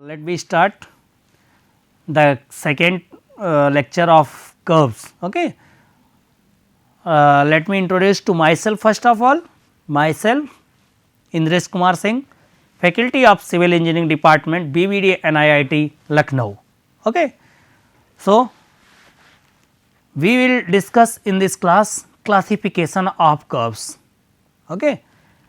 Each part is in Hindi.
Let me start the second lecture of curves. Okay. Let me introduce to myself first of all. Myself Indresh Kumar Singh, Faculty of Civil Engineering Department, BVD NIIT Lucknow. Okay. So, we will discuss in this class classification of curves. Okay.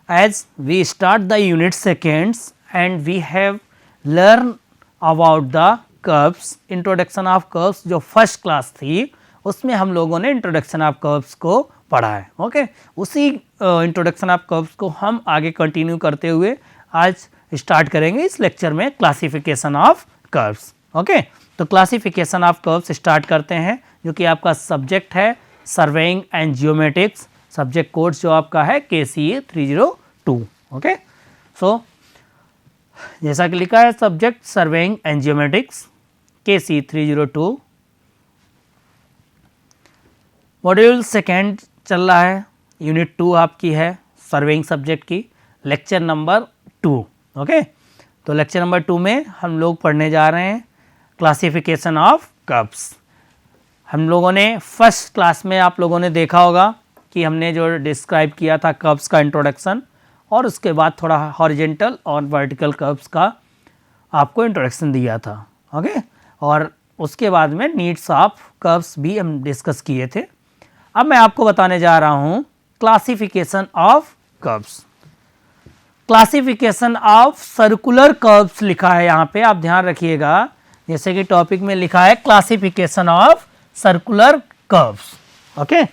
As we start the unit seconds and we have learn about the curves, introduction of curves जो फर्स्ट क्लास थी उसमें हम लोगों ने इंट्रोडक्शन ऑफ कर्व्स को पढ़ा है. ओके उसी इंट्रोडक्शन ऑफ कर्व्स को हम आगे कंटिन्यू करते हुए आज स्टार्ट करेंगे इस लेक्चर में क्लासिफिकेशन ऑफ कर्व्स. ओके तो क्लासिफिकेशन ऑफ कर्व्स स्टार्ट करते हैं जो कि आपका सब्जेक्ट है surveying and geometrics. Subject code जो आपका है KCE 302. ओके सो जैसा कि लिखा है subject surveying and geometrics KCE 302. Module second चल रहा है, यूनिट 2 आपकी है सर्वेइंग सब्जेक्ट की, लेक्चर नंबर 2. ओके तो लेक्चर नंबर 2 में हम लोग पढ़ने जा रहे हैं क्लासिफिकेशन ऑफ कर्व्स. हम लोगों ने फर्स्ट क्लास में आप लोगों ने देखा होगा कि हमने जो डिस्क्राइब किया था कर्व्स का इंट्रोडक्शन और उसके बाद थोड़ा हॉरिजेंटल और वर्टिकल कर्व्स का आपको इंट्रोडक्शन दिया था. ओके और उसके बाद में नीड्स ऑफ कर्व्स भी हम डिस्कस किए थे. अब मैं आपको बताने जा रहा हूँ classification of curves. Classification of circular curves लिखा है यहाँ पे, आप ध्यान रखिएगा. जैसे कि टॉपिक में लिखा है classification of circular curves. Okay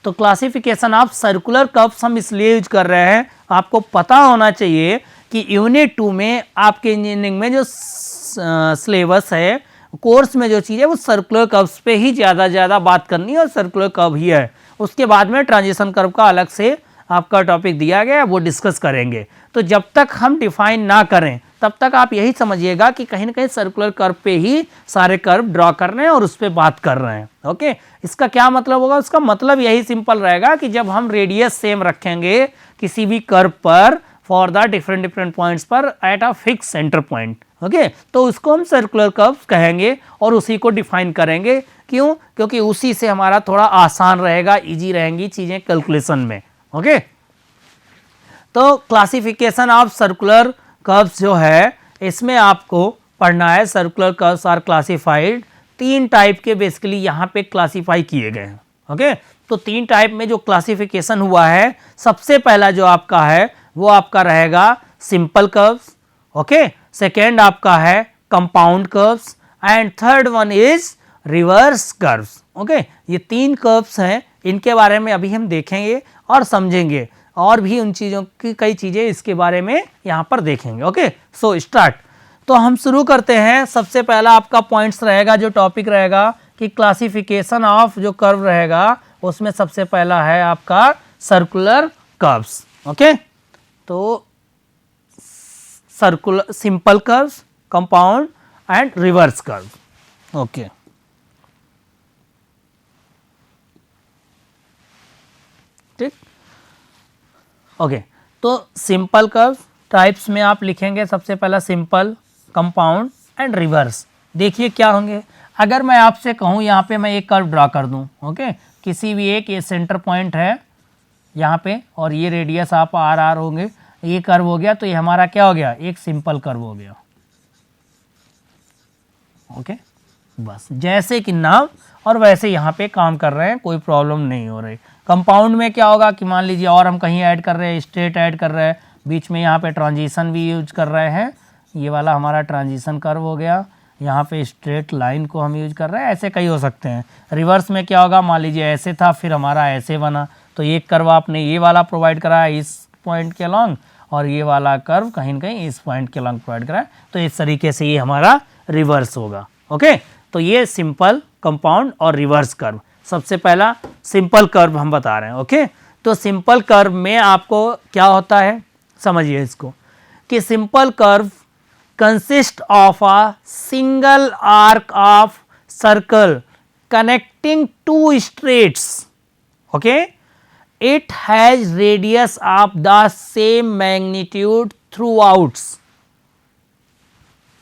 तो क्लासिफिकेशन ऑफ सर्कुलर कर्व्स हम इसलिए यूज कर रहे हैं, आपको पता होना चाहिए कि यूनिट 2 में आपके इंजीनियरिंग में जो सिलेबस है, कोर्स में जो चीज़ है वो सर्कुलर कर्व्स पे ही ज़्यादा बात करनी है और सर्कुलर कर्व ही है. उसके बाद में ट्रांजिशन कर्व का अलग से आपका टॉपिक दिया गया है, वो डिस्कस करेंगे. तो जब तक हम डिफाइन ना करें तब तक आप यही समझिएगा कि कहीं ना कहीं सर्कुलर कर्व पे ही सारे कर्व ड्रॉ कर रहे हैं और उस पर बात कर रहे हैं. ओके इसका क्या मतलब होगा? उसका मतलब यही सिंपल रहेगा कि जब हम रेडियस सेम रखेंगे किसी भी कर्व पर फॉर द डिफरेंट पॉइंट्स पर at a fix centre point, okay तो उसको हम सर्कुलर कर्व कहेंगे और उसी को डिफाइन करेंगे. क्यों? क्योंकि उसी से हमारा थोड़ा आसान रहेगा, इजी रहेंगी चीज़ें कैलकुलेशन में. ओके तो क्लासिफिकेशन ऑफ सर्कुलर कर्व्स जो है इसमें आपको पढ़ना है. Circular curves are classified 3 type के बेसिकली यहाँ पे क्लासीफाई किए गए हैं. ओके तो 3 टाइप में जो क्लासिफिकेशन हुआ है, सबसे पहला जो आपका है वो आपका रहेगा सिंपल कर्व्स. ओके सेकेंड आपका है compound curves and third one is reverse curves. Okay ये 3 कर्व्स हैं, इनके बारे में अभी हम देखेंगे और समझेंगे और भी उन चीज़ों की कई चीज़ें इसके बारे में यहाँ पर देखेंगे. Okay so start. तो हम शुरू करते हैं. सबसे पहला आपका पॉइंट्स रहेगा, जो टॉपिक रहेगा कि क्लासिफिकेशन ऑफ जो कर्व रहेगा उसमें सबसे पहला है आपका सर्कुलर कर्व्स. ओके तो circular simple curves, compound and reverse curve. Okay ठीक. ओके तो सिंपल कर्व टाइप्स में आप लिखेंगे सबसे पहला सिंपल, कंपाउंड एंड रिवर्स. देखिए क्या होंगे. अगर मैं आपसे कहूँ यहाँ पे मैं एक कर्व ड्रा कर दूँ, ओके किसी भी एक, ये सेंटर पॉइंट है यहाँ पे और ये रेडियस आप आर होंगे, ये कर्व हो गया, तो ये हमारा क्या हो गया? एक सिंपल कर्व हो गया. ओके बस जैसे कि नाम और वैसे यहाँ पे काम कर रहे हैं, कोई प्रॉब्लम नहीं हो रही. कंपाउंड में क्या होगा कि मान लीजिए और हम कहीं ऐड कर रहे हैं, स्ट्रेट ऐड कर रहे हैं, बीच में यहाँ पे ट्रांजिशन भी यूज कर रहे हैं, ये वाला हमारा ट्रांजिशन कर्व हो गया. यहाँ पे स्ट्रेट लाइन को हम यूज कर रहे हैं, ऐसे कई हो सकते हैं. रिवर्स में क्या होगा, मान लीजिए ऐसे था फिर हमारा ऐसे बना, तो एक कर्व आपने ये वाला प्रोवाइड करा है इस पॉइंट के अलॉन्ग और ये वाला कर्व कहीं ना कहीं इस पॉइंट के अलॉन्ग प्रोवाइड करा है, तो इस तरीके से ये हमारा रिवर्स होगा. ओके तो ये सिंपल, कंपाउंड और रिवर्स कर्व. सबसे पहला सिंपल कर्व हम बता रहे हैं. ओके तो सिंपल कर्व में आपको क्या होता है समझिए इसको, कि simple curve consist of a single arc of circle connecting 2 straights. Okay it has radius of the same magnitude throughout.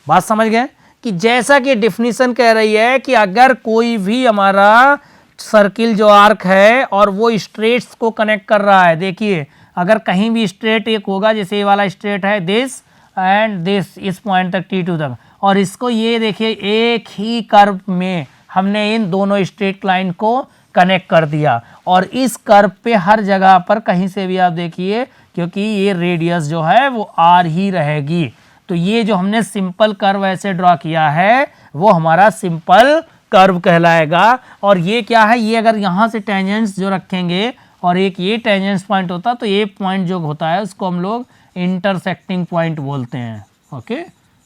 बात समझ गए कि जैसा कि डेफिनेशन कह रही है कि अगर कोई भी हमारा सर्किल जो आर्क है और वो स्ट्रेट्स को कनेक्ट कर रहा है, देखिए अगर कहीं भी स्ट्रेट एक होगा, जैसे ये वाला स्ट्रेट है दिस एंड दिस, इस पॉइंट तक T2 तक, और इसको ये देखिए एक ही कर्व में हमने इन दोनों स्ट्रेट लाइन को कनेक्ट कर दिया, और इस कर्व पे हर जगह पर कहीं से भी आप देखिए, क्योंकि ये रेडियस जो है वो R ही रहेगी, तो ये जो हमने सिंपल कर्व ऐसे ड्रॉ किया है वो हमारा सिंपल कर्व कहलाएगा। और ये क्या है, ये अगर यहाँ से टेंजेंट्स जो रखेंगे और एक ये टेंजेंट्स पॉइंट होता, तो ये पॉइंट जो होता है उसको हम लोग इंटरसेक्टिंग पॉइंट बोलते हैं। Okay,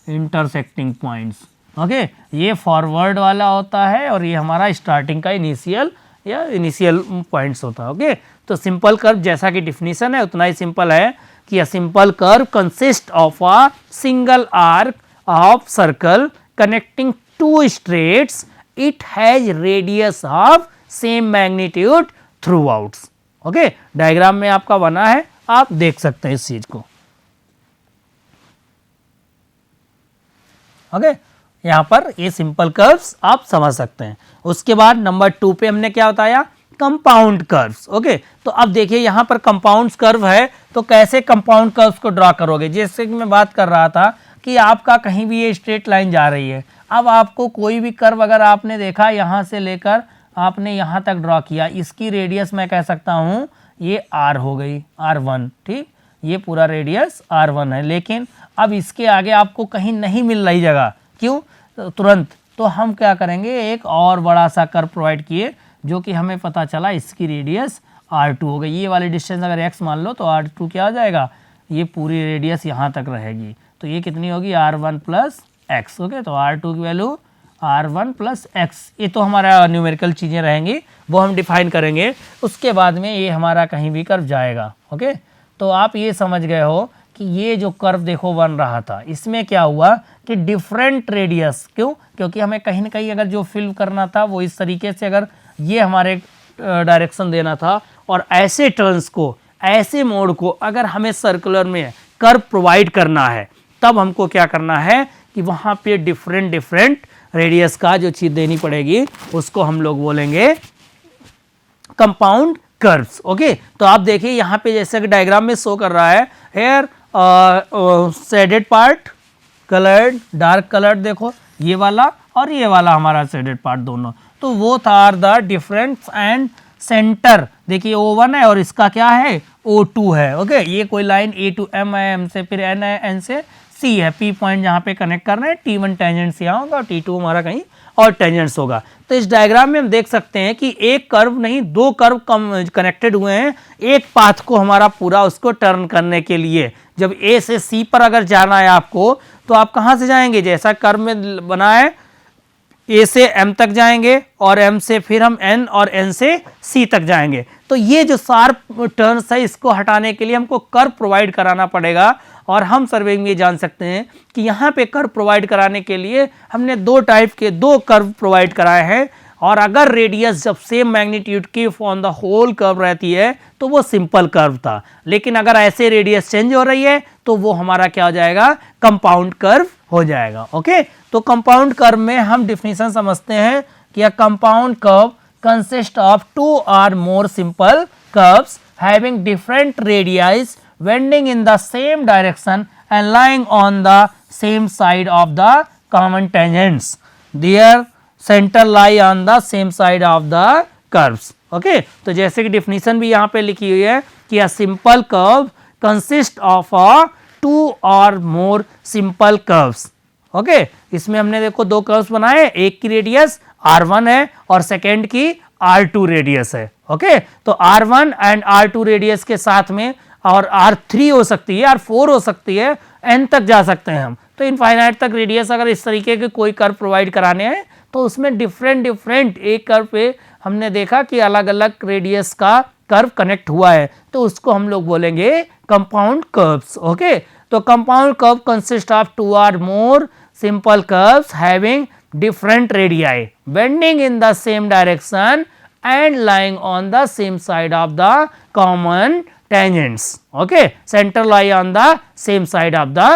intersecting points. ओके, ये फॉरवर्ड वाला होता है और ये हमारा स्टार्टिंग का इनिशियल या इनिशियल पॉइंट्स होता है। ओके, तो सिंपल कर्व जैसा कि डिफिनीशन है उतना ही सिंपल है कि a simple curve consist of a single arc of circle connecting two straights, it has radius of same magnitude throughout. Okay, diagram में आपका बना है, आप देख सकते हैं इस चीज को। ओके, यहां पर ये सिंपल कर्व्स आप समझ सकते हैं। उसके बाद नंबर 2 पे हमने क्या बताया, कंपाउंड कर्व्स। ओके, तो अब देखिए यहां पर कंपाउंड कर्व है, तो कैसे कंपाउंड कर्व्स को ड्रॉ करोगे। जैसे कि मैं बात कर रहा था कि आपका कहीं भी ये स्ट्रेट लाइन जा रही है, अब आपको कोई भी कर्व अगर आपने देखा यहां से लेकर आपने यहां तक ड्रॉ किया, इसकी रेडियस मैं कह सकता हूं ये R हो गई, R1। ठीक, ये पूरा रेडियस R1 है, लेकिन अब इसके आगे आपको कहीं नहीं मिल रही जगह, क्यों, तुरंत, तो हम क्या करेंगे, एक और बड़ा सा कर्व प्रोवाइड किए जो कि हमें पता चला इसकी रेडियस R2 हो गई। ये वाली डिस्टेंस अगर x मान लो तो R2 क्या हो जाएगा, ये पूरी रेडियस यहाँ तक रहेगी, तो ये कितनी होगी, R1 प्लस एक्स। ओके, तो R2 की वैल्यू R1 प्लस एक्स, ये तो हमारा न्यूमेरिकल चीज़ें रहेंगी, वो हम डिफाइन करेंगे। उसके बाद में ये हमारा कहीं भी कर्व जाएगा। ओके, तो आप ये समझ गए हो कि ये जो कर्व देखो बन रहा था, इसमें क्या हुआ कि डिफरेंट रेडियस, क्यों, क्योंकि हमें कहीं ना कहीं अगर जो फिल करना था वो इस तरीके से, अगर ये हमारे डायरेक्शन देना था, और ऐसे टर्न्स को, ऐसे मोड को अगर हमें सर्कुलर में कर्व प्रोवाइड करना है, तब हमको क्या करना है कि वहाँ पे डिफरेंट रेडियस का जो चीज़ देनी पड़ेगी उसको हम लोग बोलेंगे कंपाउंड कर्व्स। ओके, तो आप देखिए यहाँ पे जैसे कि डायग्राम में शो कर रहा है, here shaded part, coloured, dark coloured, देखो ये वाला और ये वाला हमारा शेडेड पार्ट दोनों, तो वो are the difference and centre, देखिए O1 है और इसका क्या है O2 है। ओके, ये कोई लाइन A to M है, M से फिर N है, N से C है, P पॉइंट जहाँ पे कनेक्ट करना है, T1 टेंजेंट्स यहाँ होगा, T2 हमारा कहीं और टेंजेंट्स होगा। तो इस डायग्राम में हम देख सकते हैं कि एक कर्व नहीं, दो कर्व कनेक्टेड हुए हैं एक पाथ को हमारा पूरा उसको टर्न करने के लिए। जब A से C पर अगर जाना है आपको, तो आप कहाँ से जाएंगे, जैसा कर्व में बना है A से M तक जाएंगे और M से फिर हम N और N से C तक जाएंगे। तो ये जो शार्प टर्न्स है इसको हटाने के लिए हमको कर्व प्रोवाइड कराना पड़ेगा, और हम सर्वेइंग में जान सकते हैं कि यहाँ पे कर्व प्रोवाइड कराने के लिए हमने दो टाइप के दो कर्व प्रोवाइड कराए हैं, और अगर रेडियस जब सेम मैग्नीट्यूड की ऑन द होल कर्व रहती है तो वो सिंपल कर्व था, लेकिन अगर ऐसे रेडियस चेंज हो रही है तो वो हमारा क्या हो जाएगा, कंपाउंड कर्व हो जाएगा। ओके, तो कंपाउंड कर्व में हम डिफिनीशन समझते हैं कि a compound curve consist of two और more simple curves having different radius bending in the same direction and lying on the same side of the common tangents. Their center lie on the same side of the curves. Okay, तो जैसे कि definition भी यहाँ पे लिखी हुई है कि a simple curve consist of a two or more simple curves. Okay, इसमें हमने देखो दो कर्व्स बनाए, एक की रेडियस R1 है और सेकेंड की R2 रेडियस है। ओके, तो R1 एंड R2 रेडियस के साथ में और R3 हो सकती है, R4 हो सकती है, N तक जा सकते हैं हम। तो इनफाइनाइट तक रेडियस अगर इस तरीके के कोई कर्व प्रोवाइड कराने हैं तो उसमें डिफरेंट एक कर्व पे हमने देखा कि अलग अलग रेडियस का कर्व कनेक्ट हुआ है, तो उसको हम लोग बोलेंगे कंपाउंड कर्व्स। ओके, तो compound curve consist of two और more simple curves having different radii bending in the same direction and lying on the same side of the common tangents. Okay, center lie on the same side of the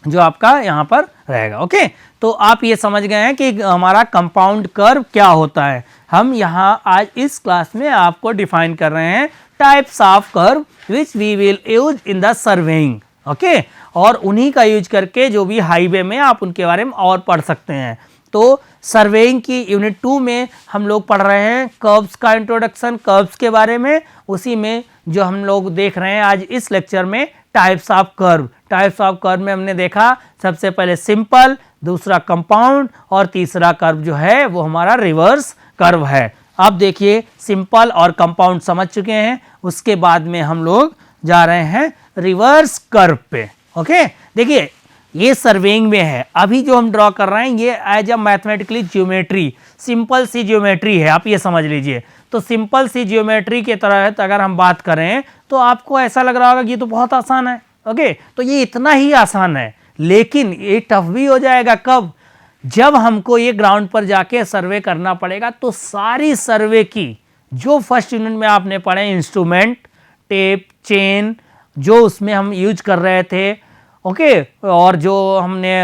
जो आपका यहाँ पर रहेगा। ओके, तो आप ये समझ गए हैं कि हमारा कंपाउंड कर्व क्या होता है। हम यहाँ आज इस क्लास में आपको डिफाइन कर रहे हैं types of curve which we will use in the surveying. Okay, और उन्हीं का यूज करके जो भी हाईवे में आप उनके बारे में और पढ़ सकते हैं। तो सर्वेइंग की यूनिट 2 में हम लोग पढ़ रहे हैं कर्व्स का इंट्रोडक्शन, कर्व्स के बारे में। उसी में जो हम लोग देख रहे हैं आज इस लेक्चर में types of curve. Types of curve में हमने देखा सबसे पहले सिंपल, दूसरा कंपाउंड और तीसरा कर्व जो है वो हमारा रिवर्स कर्व है। अब देखिए सिंपल और कंपाउंड समझ चुके हैं, उसके बाद में हम लोग जा रहे हैं रिवर्स कर्व पे। ओके, देखिए ये सर्वेइंग में है। अभी जो हम ड्रॉ कर रहे हैं ये as a mathematically geometry, simple सी ज्योमेट्री है, आप ये समझ लीजिए। तो सिंपल सी ज्योमेट्री के तरह अगर हम बात करें तो आपको ऐसा लग रहा होगा कि ये तो बहुत आसान है। ओके, तो ये इतना ही आसान है, लेकिन ये टफ भी हो जाएगा। कब? जब हमको ये ग्राउंड पर जाके सर्वे करना पड़ेगा। तो सारी सर्वे की जो फर्स्ट यूनिट में आपने पढ़े इंस्ट्रूमेंट, टेप, चेन, जो उसमें हम यूज कर रहे थे, ओके, और जो हमने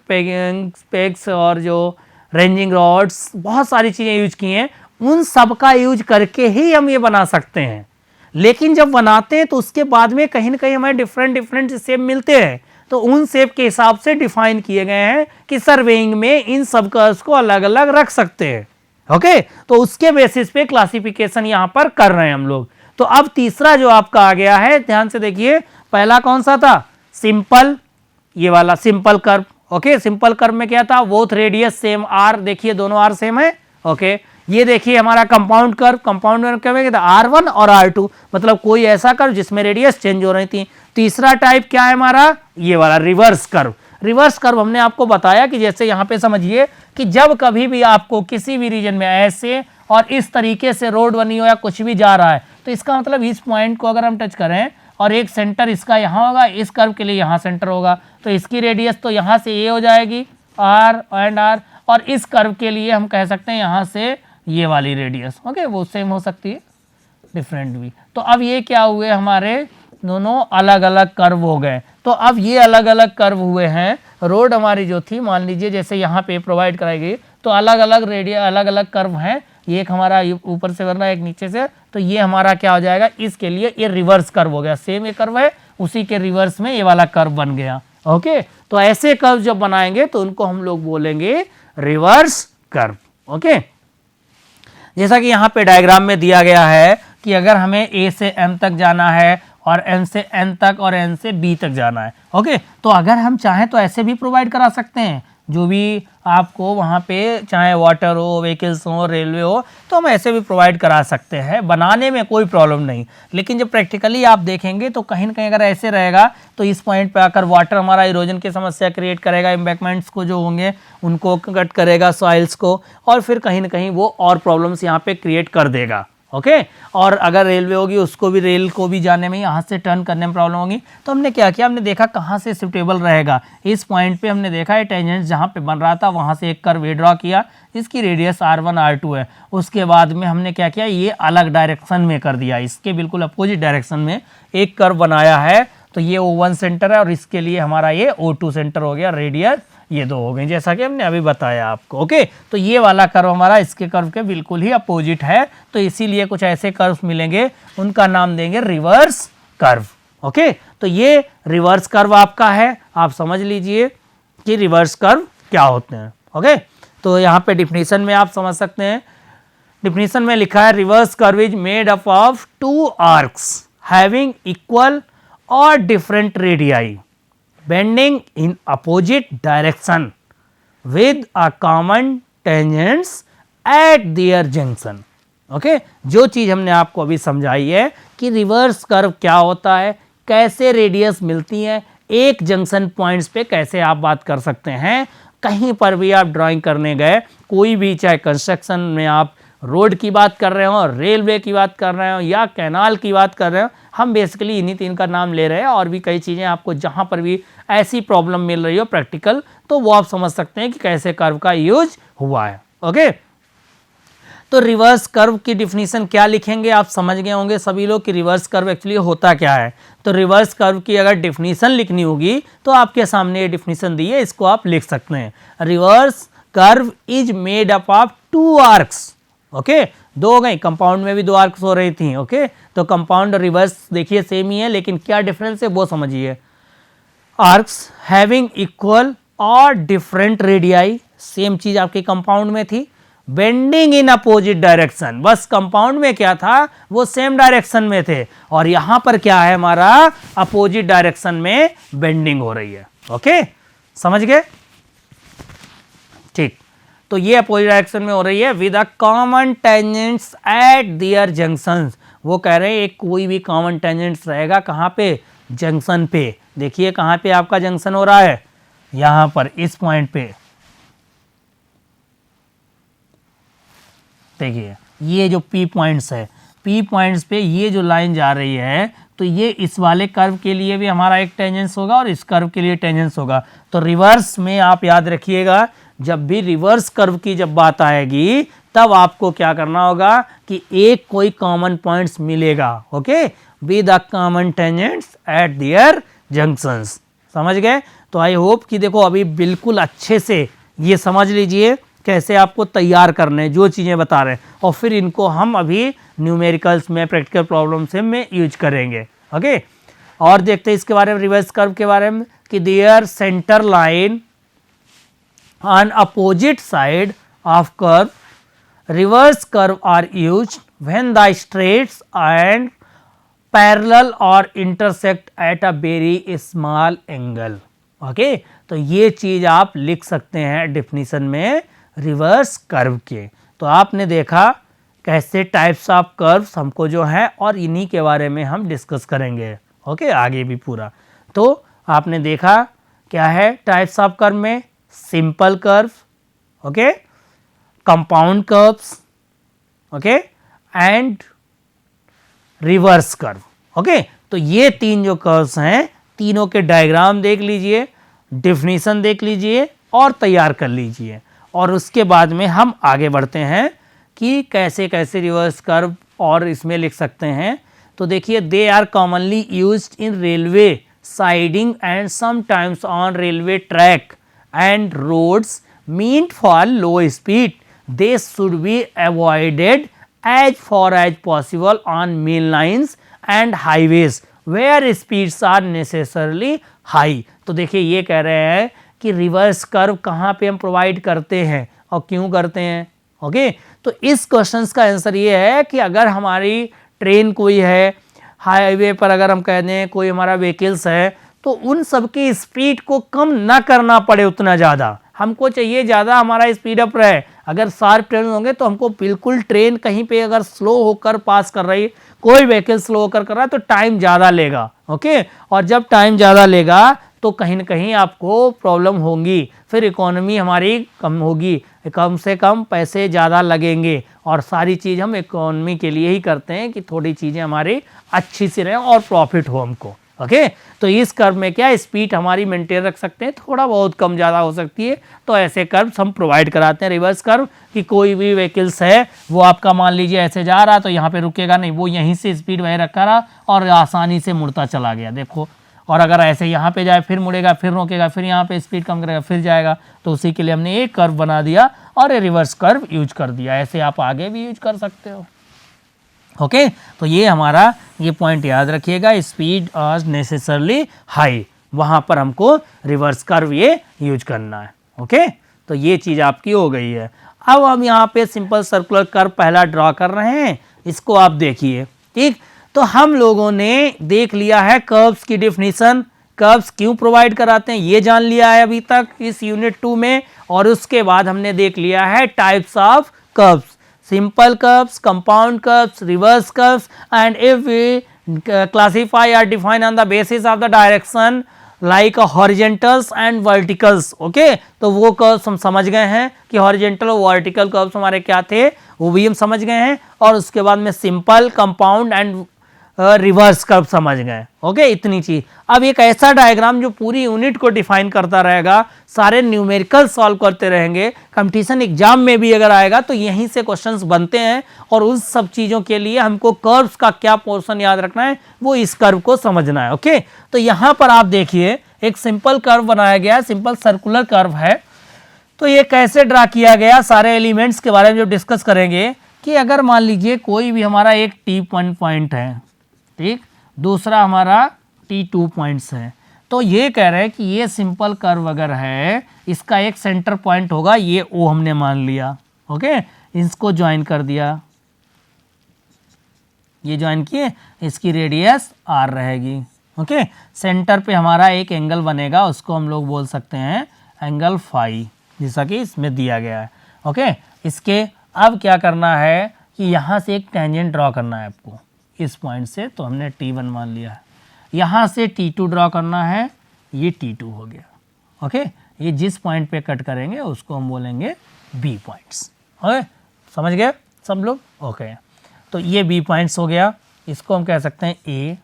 पेग्स और जो रेंजिंग रॉड्स, बहुत सारी चीज़ें यूज की हैं, उन सब का यूज करके ही हम ये बना सकते हैं। लेकिन जब बनाते हैं तो उसके बाद में कहीं ना कहीं हमें डिफरेंट शेप मिलते हैं। तो उन शेप के हिसाब से डिफाइन किए गए हैं कि सर्वेइंग में इन सब कर्व्स को अलग अलग रख सकते हैं। ओके, तो उसके बेसिस पे क्लासिफिकेशन यहाँ पर कर रहे हैं हम लोग। तो अब तीसरा जो आपका आ गया है, ध्यान से देखिए, पहला कौन सा था? सिंपल, ये वाला simple curve. Okay, simple curve में क्या था? बोथ रेडियस सेम आर, देखिए दोनों आर सेम है। ओके, ये देखिए हमारा कंपाउंड कर्व। कंपाउंड कर्व क्या है? R1 और R2, मतलब कोई ऐसा कर्व जिसमें रेडियस चेंज हो रही थी। तीसरा टाइप क्या है हमारा? ये वाला रिवर्स कर्व। रिवर्स कर्व हमने आपको बताया कि जैसे यहाँ पे समझिए कि जब कभी भी आपको किसी भी रीजन में ऐसे और इस तरीके से रोड बनी हो या कुछ भी जा रहा है, तो इसका मतलब इस पॉइंट को अगर हम टच करें और एक सेंटर इसका यहाँ होगा, इस कर्व के लिए यहाँ सेंटर होगा, तो इसकी रेडियस तो यहाँ से ये हो जाएगी R एंड R, और इस कर्व के लिए हम कह सकते हैं यहाँ से ये वाली रेडियस। ओके, वो सेम हो सकती है, डिफरेंट भी। तो अब ये क्या हुए? हमारे दोनों अलग अलग कर्व हो गए। तो अब ये अलग अलग कर्व हुए हैं। रोड हमारी जो थी, मान लीजिए जैसे यहाँ पे प्रोवाइड कराई गई, तो अलग अलग रेडियस, अलग अलग कर्व हैं। ये एक हमारा ऊपर से बन रहा है, एक नीचे से, तो ये हमारा क्या हो जाएगा? इसके लिए ये रिवर्स कर्व हो गया। सेम ये कर्व है, उसी के रिवर्स में ये वाला कर्व बन गया। ओके, तो ऐसे कर्व जब बनाएंगे तो उनको हम लोग बोलेंगे रिवर्स कर्व। ओके, जैसा कि यहाँ पे डायग्राम में दिया गया है कि अगर हमें A से M तक जाना है और M से N तक और N से B तक जाना है। ओके, तो अगर हम चाहें तो ऐसे भी प्रोवाइड करा सकते हैं, जो भी आपको वहाँ पे चाहे वाटर हो, व्हीकल्स हो, रेलवे हो, तो हम ऐसे भी प्रोवाइड करा सकते हैं, बनाने में कोई प्रॉब्लम नहीं। लेकिन जब प्रैक्टिकली आप देखेंगे तो कहीं ना कहीं अगर ऐसे रहेगा तो इस पॉइंट पे आकर वाटर हमारा इरोजन की समस्या क्रिएट करेगा, एम्बैंकमेंट्स को जो होंगे उनको कट करेगा, सॉइल्स को, और फिर कहीं ना कहीं वो और प्रॉब्लम्स यहाँ पे क्रिएट कर देगा। ओके, और अगर रेलवे होगी उसको भी, रेल को भी जाने में, यहाँ से टर्न करने में प्रॉब्लम होगी। तो हमने क्या किया? हमने देखा कहाँ से सुटेबल रहेगा। इस पॉइंट पे हमने देखा है टेंजेंट जहाँ पे बन रहा था वहाँ से एक कर्व ड्रॉ किया, इसकी रेडियस R1 R2 है। उसके बाद में हमने क्या किया? ये अलग डायरेक्शन में कर दिया, इसके बिल्कुल अपोजिट डायरेक्शन में एक कर्व बनाया है। तो ये O1 सेंटर है और इसके लिए हमारा ये O2 सेंटर हो गया, रेडियस ये दो हो गई, जैसा कि हमने अभी बताया आपको। ओके, तो ये वाला कर्व हमारा इसके कर्व के बिल्कुल ही अपोजिट है, तो इसीलिए कुछ ऐसे कर्व मिलेंगे, उनका नाम देंगे रिवर्स कर्व। ओके, तो ये रिवर्स कर्व आपका है, आप समझ लीजिए कि रिवर्स कर्व क्या होते हैं। ओके, तो यहाँ पे डिफिनीशन में आप समझ सकते हैं। डिफिनीशन में लिखा है reverse curve is made up of two arcs having equal और different radii bending in opposite direction with a common tangents at their junction। Okay, जो चीज़ हमने आपको अभी समझाई है कि रिवर्स कर्व क्या होता है, कैसे रेडियस मिलती है, एक जंक्शन पॉइंट्स पे कैसे आप बात कर सकते हैं। कहीं पर भी आप ड्राइंग करने गए, कोई भी, चाहे कंस्ट्रक्शन में आप रोड की बात कर रहे हो, रेलवे की बात कर रहे हो या कैनाल की बात कर रहे हो, हम बेसिकली इन्हीं तीन का नाम ले रहे हैं। और भी कई चीज़ें आपको जहाँ पर भी ऐसी प्रॉब्लम मिल रही हो प्रैक्टिकल, तो वो आप समझ सकते हैं कि कैसे कर्व का यूज हुआ है। ओके, तो रिवर्स कर्व की डिफिनीशन क्या लिखेंगे, आप समझ गए होंगे सभी लोग कि रिवर्स कर्व एक्चुअली होता क्या है। तो रिवर्स कर्व की अगर डिफिनीशन लिखनी होगी तो आपके सामने ये डिफिनीशन दी है, इसको आप लिख सकते हैं। Reverse curve is made up of two arcs, okay, दो हो गई, कंपाउंड में भी दो आर्क्स हो रही थी, ओके। तो कंपाउंड और रिवर्स देखिए सेम ही है, लेकिन क्या डिफरेंस है वो समझिए। आर्क्स हैविंग इक्वल और डिफरेंट रेडियाई, सेम चीज आपके कंपाउंड में थी। बेंडिंग इन अपोजिट डायरेक्शन, बस कंपाउंड में क्या था वो सेम डायरेक्शन में थे, और यहां पर क्या है हमारा अपोजिट डायरेक्शन में बेंडिंग हो रही है, ओके, समझ गए, ठीक। तो ये अपोजिट डायरेक्शन में हो रही है with a common tangents at there junctions. वो कह रहे हैं एक कोई भी कॉमन टेंजेंट्स रहेगा कहाँ पे, जंक्शन पे। देखिए कहाँ पे आपका जंक्शन हो रहा है, यहां पर इस पॉइंट पे, देखिए ये जो P पॉइंट्स है, P पॉइंट्स पे ये जो लाइन जा रही है, तो ये इस वाले कर्व के लिए भी हमारा एक टेंजेंस होगा और इस कर्व के लिए टेंजेंस होगा। तो रिवर्स में आप याद रखिएगा, जब भी रिवर्स कर्व की जब बात आएगी तब आपको क्या करना होगा कि एक कोई कॉमन पॉइंट्स मिलेगा, okay, with the common tangents at there junctions. समझ गए। तो आई होप कि देखो अभी बिल्कुल अच्छे से ये समझ लीजिए कैसे आपको तैयार करने जो चीज़ें बता रहे हैं, और फिर इनको हम अभी न्यूमेरिकल्स में प्रैक्टिकल प्रॉब्लम से में यूज करेंगे, ओके। और देखते हैं इसके बारे में, रिवर्स कर्व के बारे में, कि their centre line on opposite side of curve, reverse curve are used when the straights and parallel और intersect at a very small angle, okay. तो ये चीज आप लिख सकते हैं डिफिनीशन में रिवर्स कर्व के। तो आपने देखा कैसे टाइप्स ऑफ कर्व्स हमको जो है, और इन्हीं के बारे में हम डिस्कस करेंगे, ओके, आगे भी पूरा। तो आपने देखा क्या है टाइप्स ऑफ कर्व में, simple curve, okay, compound curves, okay, and reverse curve, okay. तो ये तीन जो कर्व्स हैं, तीनों के डायग्राम देख लीजिए, डिफिनीशन देख लीजिए और तैयार कर लीजिए, और उसके बाद में हम आगे बढ़ते हैं कि कैसे कैसे रिवर्स कर्व और इसमें लिख सकते हैं। तो देखिए, they are commonly used in railway siding and sometimes on railway track and roads meant for low speed. They should be avoided as far as possible on main lines and highways where speeds are necessarily high। तो देखिए ये कह रहे हैं कि रिवर्स कर्व कहाँ पे हम प्रोवाइड करते हैं और क्यों करते हैं, ओके। तो इस क्वेश्चंस का आंसर ये है कि अगर हमारी ट्रेन कोई है, हाईवे पर अगर हम कह दें कोई हमारा व्हीकल्स है, तो उन सब की स्पीड को कम ना करना पड़े उतना ज़्यादा, हमको चाहिए ज़्यादा हमारा स्पीड अप रहे। अगर शार्प ट्रेन होंगे तो हमको बिल्कुल ट्रेन कहीं पे अगर स्लो होकर पास कर रही है, कोई व्हीकल स्लो होकर कर रहा है तो टाइम ज़्यादा लेगा, ओके। और जब टाइम ज़्यादा लेगा तो कहीं ना कहीं आपको प्रॉब्लम होगी, फिर इकोनॉमी हमारी कम होगी, कम से कम पैसे ज़्यादा लगेंगे, और सारी चीज़ हम इकोनॉमी के लिए ही करते हैं कि थोड़ी चीज़ें हमारी अच्छी सी रहें और प्रॉफिट हो हमको, ओके। तो इस कर्व में क्या स्पीड हमारी मेंटेन रख सकते हैं, थोड़ा बहुत कम ज़्यादा हो सकती है, तो ऐसे कर्व्स हम प्रोवाइड कराते हैं। रिवर्स कर्व कि कोई भी व्हीकल्स है वो आपका मान लीजिए ऐसे जा रहा तो यहाँ पे रुकेगा नहीं, वो यहीं से स्पीड वही रखा रहा और आसानी से मुड़ता चला गया, देखो। और अगर ऐसे यहाँ पे जाए फिर मुड़ेगा, फिर रोकेगा, फिर यहाँ पे स्पीड कम करेगा, फिर जाएगा, तो उसी के लिए हमने एक कर्व बना दिया और रिवर्स कर्व यूज कर दिया। ऐसे आप आगे भी यूज कर सकते हो, ओके। तो ये हमारा ये पॉइंट याद रखिएगा, स्पीड आज नेसेसरली हाई, वहां पर हमको रिवर्स कर्व ये यूज करना है, ओके। तो ये चीज आपकी हो गई है। अब हम यहाँ पे सिंपल सर्कुलर कर्व पहला ड्रॉ कर रहे हैं, इसको आप देखिए, ठीक। तो हम लोगों ने देख लिया है कर्व्स की डिफिनीशन, कर्व्स क्यों प्रोवाइड कराते हैं ये जान लिया है अभी तक इस यूनिट 2 में, और उसके बाद हमने देख लिया है types of curves, simple curves, compound curves, reverse curves, and if we classify or define on the basis of the direction like horizontals and verticals, okay, तो वो कर्व्स हम समझ गए हैं कि हॉरिजेंटल और वर्टिकल कर्व्स हमारे क्या थे, वो भी हम समझ गए हैं। और उसके बाद में simple, compound and reverse curve समझ गए। ओके, इतनी चीज। अब एक ऐसा डायग्राम जो पूरी यूनिट को डिफाइन करता रहेगा, सारे न्यूमेरिकल सॉल्व करते रहेंगे, कंपटीशन एग्जाम में भी अगर आएगा तो यहीं से क्वेश्चंस बनते हैं। और उस सब चीजों के लिए हमको कर्व्स का क्या पोर्शन याद रखना है, वो इस कर्व को समझना है। ओके, तो यहां पर आप देखिए एक सिंपल कर्व बनाया गया है, सिंपल सर्कुलर कर्व है। तो ये कैसे ड्रा किया गया, सारे एलिमेंट्स के बारे में जो डिस्कस करेंगे कि अगर मान लीजिए कोई भी हमारा एक T1 पॉइंट है, ठीक, दूसरा हमारा T2 पॉइंट्स है, तो ये कह रहे हैं कि ये सिंपल कर्व अगर है, इसका एक सेंटर पॉइंट होगा, ये O हमने मान लिया। ओके, इसको ज्वाइन कर दिया, ये ज्वाइन किए, इसकी रेडियस R रहेगी। ओके, सेंटर पे हमारा एक एंगल बनेगा, उसको हम लोग बोल सकते हैं एंगल फाई, जैसा कि इसमें दिया गया है। ओके, इसके अब क्या करना है कि यहाँ से एक टेंजेंट ड्रॉ करना है आपको इस पॉइंट से, तो हमने T1 मान लिया है। यहाँ से T2 ड्रॉ करना है, ये T2 हो गया। ओके, ये जिस पॉइंट पे कट करेंगे उसको हम बोलेंगे B पॉइंट्स। ओके, समझ गए सब लोग? ओके, तो ये B पॉइंट्स हो गया, इसको हम कह सकते हैं A,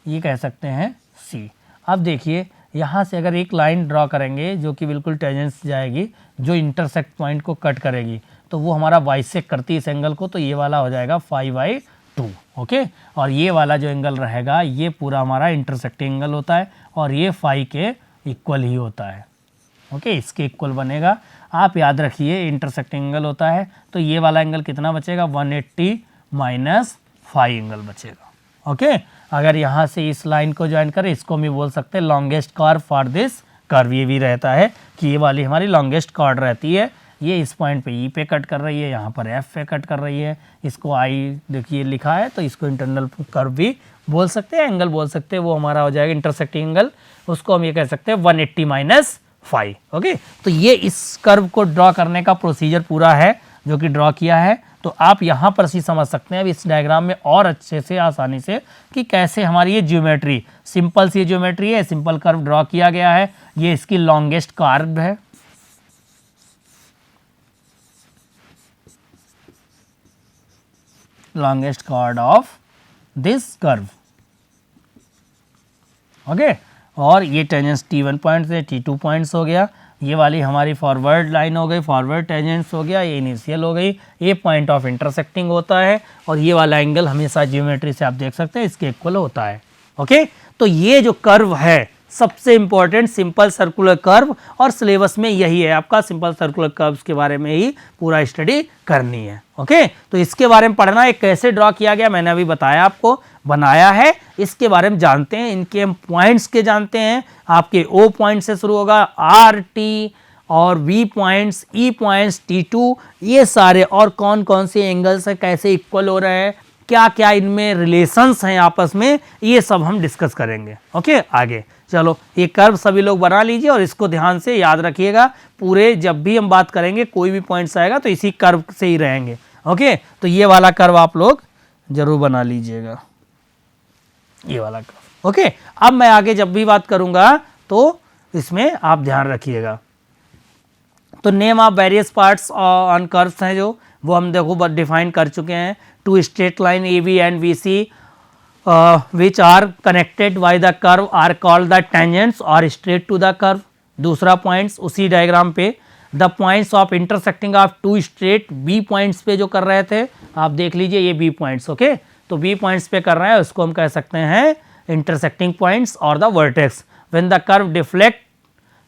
ये कह सकते हैं C। अब देखिए यहाँ से अगर एक लाइन ड्रॉ करेंगे जो कि बिल्कुल टेंजेंस जाएगी, जो इंटरसेक्ट पॉइंट को कट करेगी, तो वो हमारा बाइसेक्ट करती है इस एंगल को, तो ये वाला हो जाएगा 5/2। ओके, और ये वाला जो एंगल रहेगा ये पूरा हमारा इंटरसेक्टिंग एंगल होता है और ये फाई के इक्वल ही होता है। ओके, इसके इक्वल बनेगा। आप याद रखिए इंटरसेक्टिंग एंगल होता है, तो ये वाला एंगल कितना बचेगा, 180 माइनस 5 एंगल बचेगा। ओके, अगर यहाँ से इस लाइन को ज्वाइन करें, इसको भी बोल सकते हैं longest curve for this curve. ये भी रहता है कि ये वाली हमारी लॉन्गेस्ट कॉर्ड रहती है, ये इस पॉइंट पे E पे कट कर रही है, यहाँ पर F पे कट कर रही है, इसको I देखिए लिखा है, तो इसको इंटरनल कर्व भी बोल सकते हैं, एंगल बोल सकते हैं, वो हमारा हो जाएगा इंटरसेक्टिंग एंगल, उसको हम ये कह सकते हैं 180 माइनस 5। ओके, तो ये इस कर्व को ड्रॉ करने का प्रोसीजर पूरा है जो कि ड्रॉ किया है। तो आप यहाँ पर ही समझ सकते हैं अब इस डायग्राम में और अच्छे से, आसानी से, कि कैसे हमारी ये ज्योमेट्री, सिंपल सी ज्योमेट्री है, सिंपल कर्व ड्रॉ किया गया है, ये इसकी लॉन्गेस्ट कर्व है। longest chord of this curve। Okay, और ये टेंजेंस T1 पॉइंट से T2 पॉइंट्स हो गया, ये वाली हमारी फॉरवर्ड लाइन हो गई, फॉरवर्ड टेंजेंस हो गया, ये इनिशियल हो गई, ये पॉइंट ऑफ इंटरसेक्टिंग होता है, और ये वाला एंगल हमेशा ज्योमेट्री से आप देख सकते हैं इसके इक्वल होता है। ओके, तो ये जो कर्व है सबसे इंपॉर्टेंट सिंपल सर्कुलर कर्व, और सिलेबस में यही है आपका, सिंपल सर्कुलर कर्व्स के बारे में ही पूरा स्टडी करनी है। ओके, तो इसके बारे में पढ़ना है, कैसे ड्रॉ किया गया मैंने अभी बताया आपको, बनाया है, इसके बारे में जानते हैं, इनके हम पॉइंट्स के जानते हैं। आपके O पॉइंट से शुरू होगा, R, T और V points, E points, T2, ये सारे, और कौन कौन से एंगल्स हैं, कैसे इक्वल हो रहे हैं, क्या क्या इनमें रिलेशंस हैं आपस में, ये सब हम डिस्कस करेंगे। ओके, आगे चलो, ये कर्व सभी लोग बना लीजिए और इसको ध्यान से याद रखिएगा। पूरे जब भी हम बात करेंगे कोई भी पॉइंट्स आएगा तो इसी कर्व से ही रहेंगे। ओके, तो ये वाला कर्व आप लोग जरूर बना लीजिएगा, ये वाला कर्व। ओके, अब मैं आगे जब भी बात करूंगा तो इसमें आप ध्यान रखिएगा। तो name of various parts on curves हैं जो, वो हम देखो डिफाइन कर चुके हैं। Two straight line AB and BC which are connected by the curve are called the tangents or straight to the curve। दूसरा पॉइंट्स उसी डायग्राम पे, the points of intersecting of two straight B points पे जो कर रहे थे, आप देख लीजिए ये B पॉइंट्स। ओके, तो B पॉइंट्स पे कर रहे हैं, उसको हम कह सकते हैं इंटरसेक्टिंग पॉइंट्स और the vertex. When the curve deflect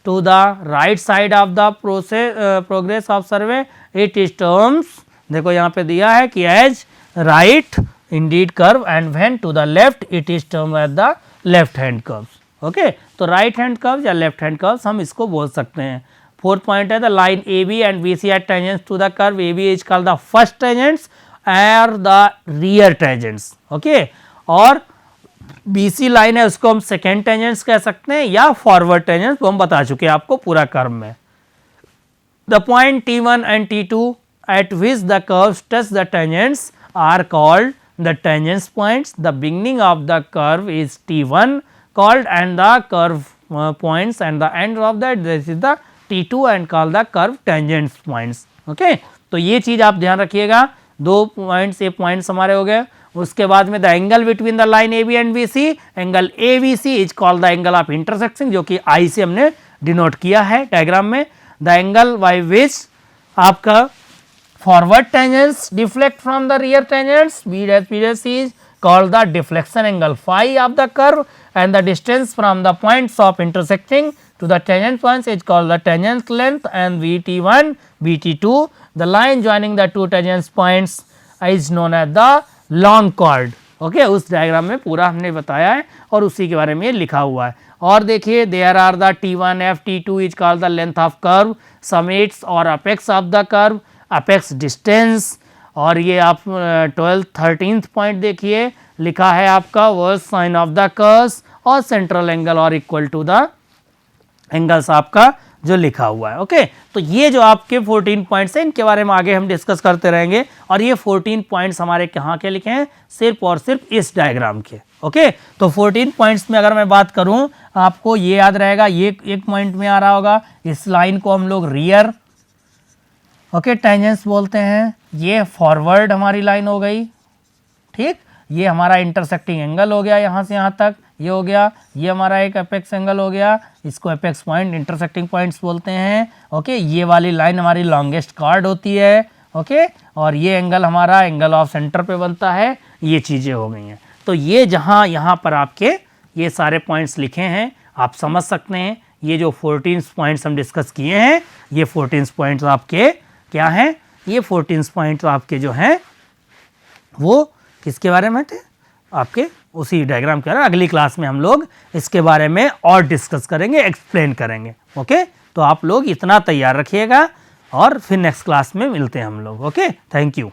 to the right side of the progress of survey, it is terms, देखो यहाँ पे दिया है कि as right indeed curve, and when to the left it is termed as the left hand curves। Okay, तो राइट हैंड कर्व या लेफ्ट हैंड कर्व हम इसको बोल सकते हैं। फोर्थ पॉइंट है the line AB and BC are tangents to the curve, AB is called the first tangents और द रियर टेंजेंट्स। ओके, और BC लाइन है उसको हम सेकेंड टेंजेंट्स कह सकते हैं या फॉरवर्ड टेंजेंट्स, वो हम बता चुके हैं आपको पूरा कर्व में। The point T1 and T2 at which the curves touch the tangents are called the tangents points। The beginning of the curve is T1 called and the curve points, and the end of that this is the T2 and called the curve tangents points। okay, तो ये चीज आप ध्यान रखिएगा। दो पॉइंट्स, ये पॉइंट्स हमारे हो गए, उसके बाद में the angle between the line A B and B C, angle A B C is called the angle of intersection, जो कि आई से हमने डिनोट किया है डायग्राम में। द एंगल बाय विच आपका forward tangents deflect from the rear tangents B dash P dash is called the deflection angle phi of the curve, and the distance from the points of intersecting to the tangent points is called the tangent length, and VT1 VT2 the line joining the two tangent points is known as the long chord। Okay, उस डायग्राम में पूरा हमने बताया है और उसी के बारे में लिखा हुआ है। और देखिए there are the T1F T2 is called the length of curve, summits और apex of the curve, apex distance. और ये आप 12th-13th पॉइंट देखिए लिखा है आपका versed sine of the curves और सेंट्रल एंगल और इक्वल टू द एंगल्स आपका जो लिखा हुआ है। ओके, तो ये जो आपके 14 पॉइंट्स हैं इनके बारे में आगे हम डिस्कस करते रहेंगे। और ये 14 पॉइंट्स हमारे कहाँ के लिखे हैं, सिर्फ और सिर्फ इस डायग्राम के। ओके, तो 14 पॉइंट्स में अगर मैं बात करूँ आपको ये याद रहेगा, ये एक पॉइंट में आ रहा होगा, इस लाइन को हम लोग रियर टेंजेंट्स बोलते हैं, ये फॉरवर्ड हमारी लाइन हो गई, ठीक, ये हमारा इंटरसेक्टिंग एंगल हो गया यहाँ से यहाँ तक, ये हो गया, ये हमारा एक एपेक्स एंगल हो गया, इसको एपेक्स पॉइंट इंटरसेक्टिंग पॉइंट्स बोलते हैं। ओके, ये वाली लाइन हमारी लॉन्गेस्ट कॉर्ड होती है। ओके, और ये एंगल हमारा एंगल ऑफ सेंटर पे बनता है। ये चीज़ें हो गई हैं। तो ये जहाँ यहाँ पर आपके ये सारे पॉइंट्स लिखे हैं आप समझ सकते हैं। ये जो 14 पॉइंट्स हम डिस्कस किए हैं, ये 14 पॉइंट्स आपके क्या हैं, ये 14 पॉइंट्स आपके जो हैं वो किसके बारे में थे, आपके उसी डायग्राम के बारे में। अगली क्लास में हम लोग इसके बारे में और डिस्कस करेंगे, एक्सप्लेन करेंगे। ओके, तो आप लोग इतना तैयार रखिएगा और फिर नेक्स्ट क्लास में मिलते हैं हम लोग। Okay, thank you.